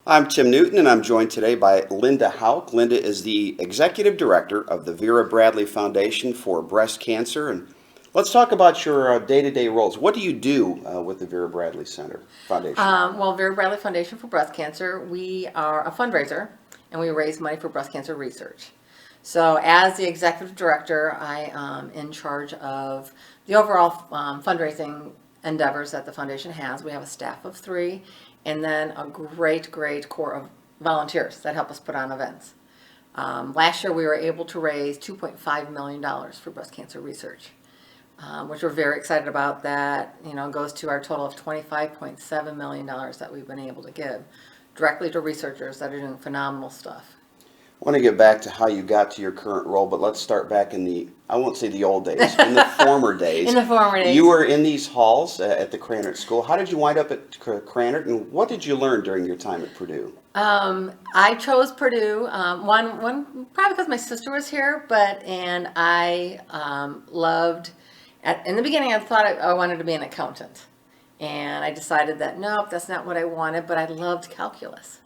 I'm Tim Newton, and I'm joined today by Lynda Houk. Lynda is the Executive Director of the Vera Bradley Foundation for Breast Cancer. And let's talk about your day-to-day roles. What do you do with the Vera Bradley Center Foundation? Vera Bradley Foundation for Breast Cancer, we are a fundraiser and we raise money for breast cancer research. So, as the executive director, I am in charge of the overall fundraising endeavors that the foundation has. We have a staff of 3 and then a great core of volunteers that help us put on events. Last year, we were able to raise $2.5 million for breast cancer research. Which we're very excited about. That goes to our total of $25.7 million that we've been able to give directly to researchers that are doing phenomenal stuff. I want to get back to how you got to your current role, but let's start back in I won't say the old days, in the former days. In the former days. You were in these halls at the Krannert School. How did you wind up at Krannert, and what did you learn during your time at Purdue? I chose Purdue, one probably because my sister was here, and I loved. In the beginning, I thought I wanted to be an accountant, and I decided that nope, that's not what I wanted. But I loved calculus,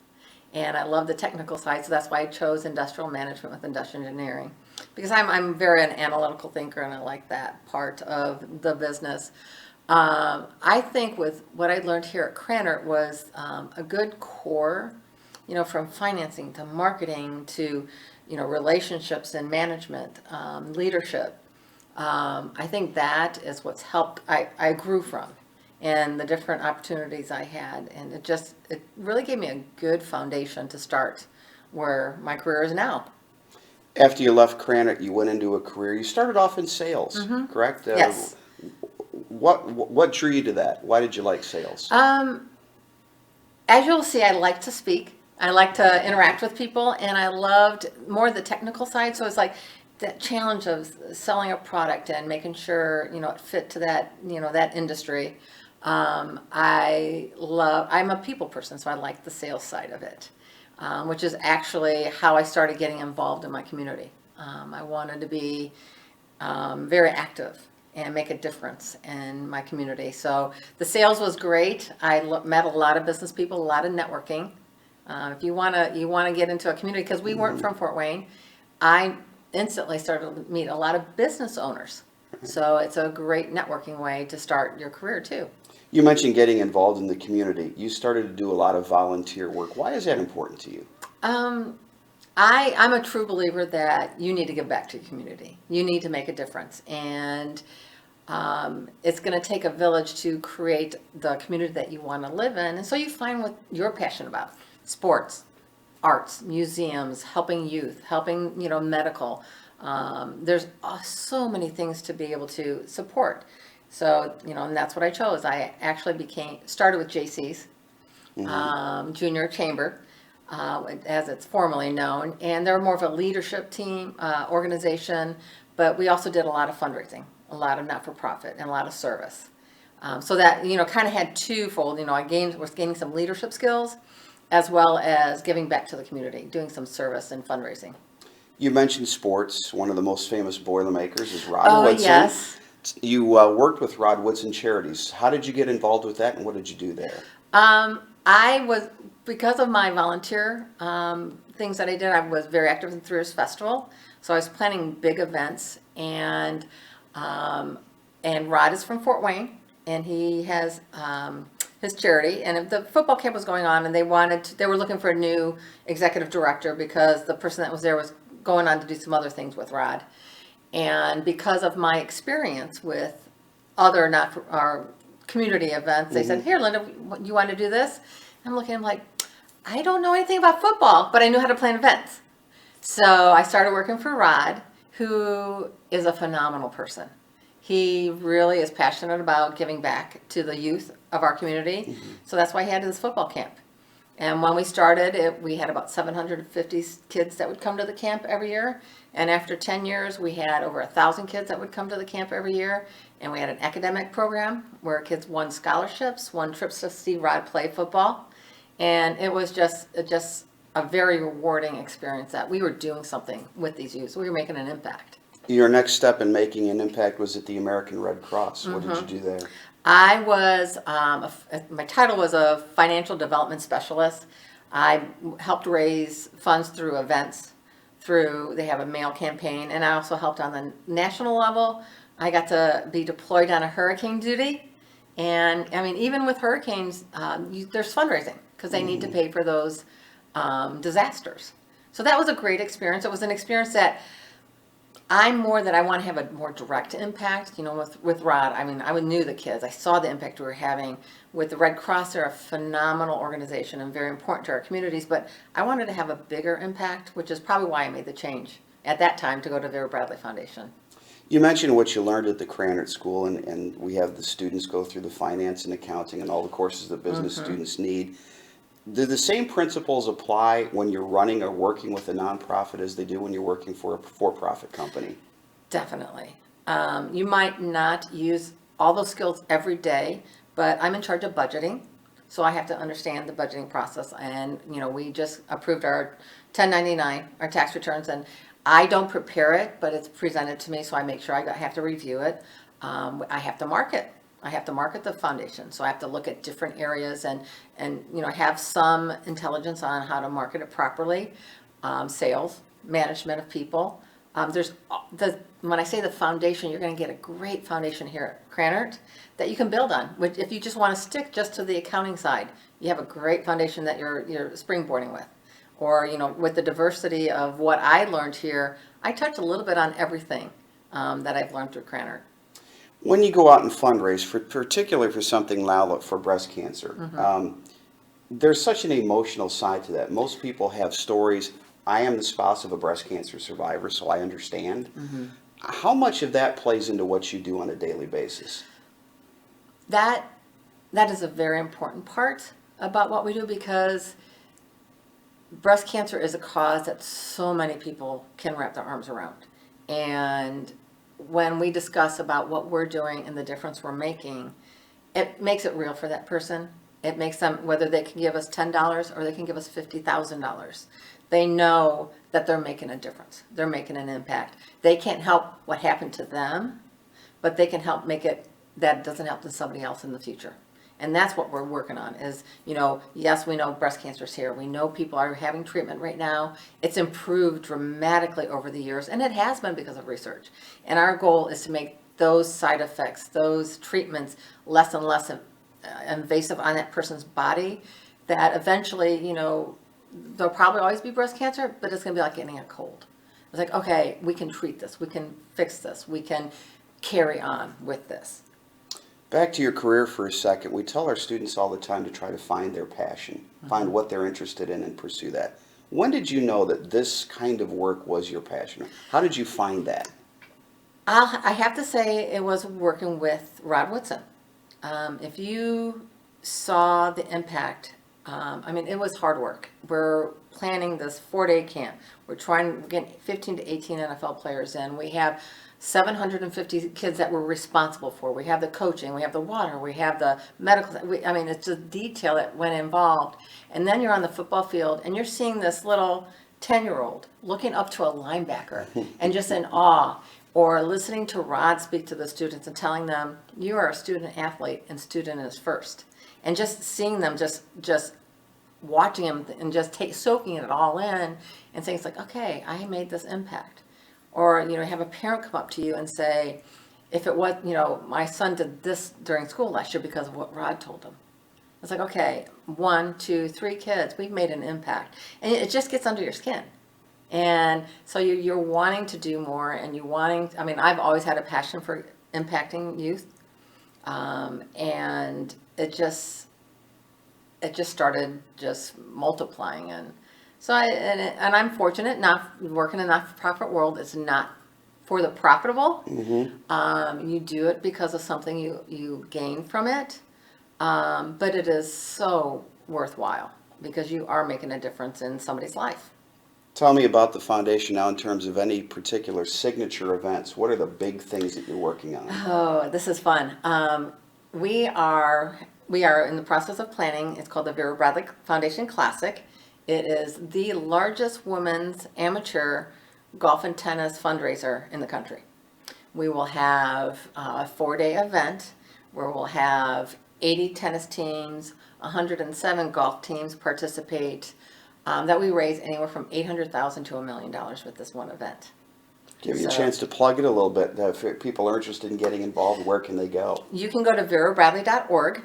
and I loved the technical side, so that's why I chose industrial management with industrial engineering, because I'm very an analytical thinker, and I like that part of the business. I think with what I learned here at Krannert was a good core, from financing to marketing to relationships and management, leadership. I think that is what's helped. I grew from, and the different opportunities I had, and it really gave me a good foundation to start where my career is now. After you left Krannert, you went into a career. You started off in sales, correct? Yes. What drew you to that? Why did you like sales? As you'll see, I like to speak. I like to interact with people, and I loved more the technical side. So it's like that challenge of selling a product and making sure it fit to that that industry. I'm a people person, so I like the sales side of it, which is actually how I started getting involved in my community. I wanted to be very active and make a difference in my community. So the sales was great. I met a lot of business people, a lot of networking. If you wanna get into a community, because we weren't from Fort Wayne, I instantly started to meet a lot of business owners. So it's a great networking way to start your career too. You mentioned getting involved in the community. You started to do a lot of volunteer work. Why is that important to you? I'm a true believer that you need to give back to your community. You need to make a difference. And it's going to take a village to create the community that you want to live in. And so you find what you're passionate about: sports, arts, museums, helping youth, helping, medical. There's so many things to be able to support. So, and that's what I chose. I actually started with JC's, Junior Chamber, as it's formally known. And they're more of a leadership team, organization, but we also did a lot of fundraising, a lot of not-for-profit, and a lot of service. So that, kind of had twofold. I was gaining some leadership skills, as well as giving back to the community, doing some service and fundraising. You mentioned sports. One of the most famous Boilermakers is Rod Woodson. Yes. You worked with Rod Woodson Charities. How did you get involved with that, and what did you do there? Because of my volunteer things that I did, I was very active in the 3 Years Festival. So I was planning big events, and Rod is from Fort Wayne, and he has his charity, and the football camp was going on, and they were looking for a new executive director because the person that was there was going on to do some other things with Rod. And because of my experience with other our community events, they said, "Here, Lynda, you want to do this?" I'm like, I don't know anything about football, but I knew how to plan events. So I started working for Rod, who is a phenomenal person. He really is passionate about giving back to the youth of our community. So that's why he had this football camp. And when we started, we had about 750 kids that would come to the camp every year. And after 10 years, we had over 1,000 kids that would come to the camp every year. And we had an academic program where kids won scholarships, won trips to see Rod play football. And it was just a very rewarding experience that we were doing something with these youth. We were making an impact. Your next step in making an impact was at the American Red Cross. What did you do there? I was, my title was a financial development specialist. I helped raise funds through events, they have a mail campaign, and I also helped on the national level. I got to be deployed on a hurricane duty. And I mean, even with hurricanes, there's fundraising because they need to pay for those disasters. So that was a great experience. It was an experience that I want to have a more direct impact. With Rod, I mean, I knew the kids. I saw the impact we were having with the Red Cross. They're a phenomenal organization and very important to our communities. But I wanted to have a bigger impact, which is probably why I made the change at that time to go to Vera Bradley Foundation. You mentioned what you learned at the Krannert School, and we have the students go through the finance and accounting and all the courses that business students need. Do the same principles apply when you're running or working with a nonprofit as they do when you're working for a for-profit company? Definitely. You might not use all those skills every day, but I'm in charge of budgeting, so I have to understand the budgeting process. And we just approved our 1099, our tax returns, and I don't prepare it, but it's presented to me, so I make sure I have to review it. I have to market. I have to market the foundation, so I have to look at different areas and have some intelligence on how to market it properly. Sales, management of people. When I say the foundation, you're going to get a great foundation here at Krannert that you can build on. If you just want to stick just to the accounting side, you have a great foundation that you're springboarding with. Or with the diversity of what I learned here, I touch a little bit on everything that I've learned through Krannert. When you go out and fundraise, particularly for something like for breast cancer, there's such an emotional side to that. Most people have stories. I am the spouse of a breast cancer survivor, so I understand. How much of that plays into what you do on a daily basis? That is a very important part about what we do, because breast cancer is a cause that so many people can wrap their arms around. And when we discuss about what we're doing and the difference we're making, it makes it real for that person. It makes them, whether they can give us $10 or they can give us $50,000, they know that they're making a difference. They're making an impact. They can't help what happened to them, but they can help make it that doesn't happen to somebody else in the future. And that's what we're working on is, yes, we know breast cancer is here. We know people are having treatment right now. It's improved dramatically over the years, and it has been because of research. And our goal is to make those side effects, those treatments, less and less invasive on that person's body, that eventually, there'll probably always be breast cancer, but it's going to be like getting a cold. It's like, okay, we can treat this. We can fix this. We can carry on with this. Back to your career for a second. We tell our students all the time to try to find their passion, find what they're interested in and pursue that. When did you know that this kind of work was your passion? How did you find that? I have to say it was working with Rod Woodson. If you saw the impact, it was hard work. We're planning this 4-day camp. We're trying to get 15 to 18 NFL players in. We have 750 kids that we're responsible for. We have the coaching, we have the water, we have the medical. It's the detail that went involved. And then you're on the football field and you're seeing this little 10-year-old looking up to a linebacker and just in awe, or listening to Rod speak to the students and telling them, you are a student athlete and student is first. And just seeing them, just watching them and just soaking it all in and saying, it's like, okay, I made this impact. Or, have a parent come up to you and say, if it was, my son did this during school last year because of what Rod told him. It's like, okay, 1, 2, 3 kids, we've made an impact. And it just gets under your skin. And so you're wanting to do more, and I've always had a passion for impacting youth. And it just started just multiplying. And so I'm fortunate, not working in the not-for-profit world. It's not for the profitable. You do it because of something you gain from it. But it is so worthwhile because you are making a difference in somebody's life. Tell me about the foundation now in terms of any particular signature events. What are the big things that you're working on? Oh, this is fun. We are in the process of planning. It's called the Vera Bradley Foundation Classic. It is the largest women's amateur golf and tennis fundraiser in the country. We will have a 4-day event where we'll have 80 tennis teams, 107 golf teams participate. that we raise anywhere from $800,000 to $1 million with this one event. Give you a So- chance to plug it a little bit. If people are interested in getting involved, where can they go? You can go to verabradley.org.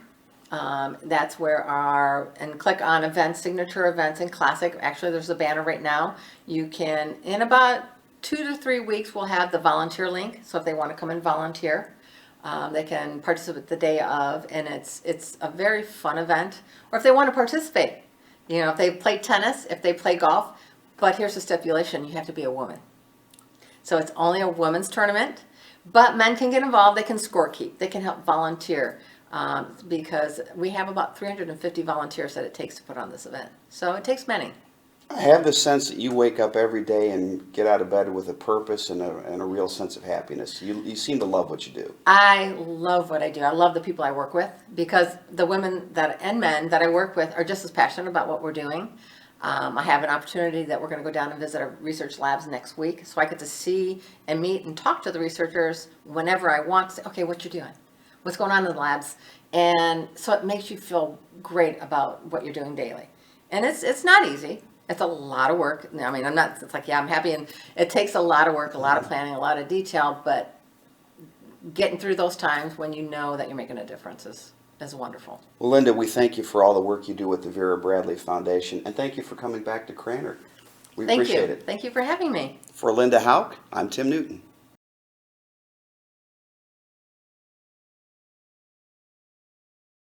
That's where and click on events, signature events, and classic. Actually, there's a banner right now. You can, in about 2 to 3 weeks, we'll have the volunteer link. So if they want to come and volunteer, they can participate the day of, and it's a very fun event. Or if they want to participate, if they play tennis, if they play golf, but here's the stipulation: you have to be a woman. So it's only a women's tournament, but men can get involved. They can scorekeep. They can help volunteer. Because we have about 350 volunteers that it takes to put on this event. So it takes many. I have the sense that you wake up every day and get out of bed with a purpose and a real sense of happiness. You seem to love what you do. I love what I do. I love the people I work with, because the women and men that I work with are just as passionate about what we're doing. I have an opportunity that we're going to go down and visit our research labs next week, so I get to see and meet and talk to the researchers whenever I want to say, okay, what you're doing, what's going on in the labs. And so it makes you feel great about what you're doing daily. And it's not easy. It's a lot of work. I mean, it's like, yeah, I'm happy. And it takes a lot of work, a lot of planning, a lot of detail, but getting through those times when you know that you're making a difference is wonderful. Well, Lynda, we thank you for all the work you do with the Vera Bradley Foundation, and thank you for coming back to Craner. We appreciate it. Thank you for having me. For Lynda Houk, I'm Tim Newton.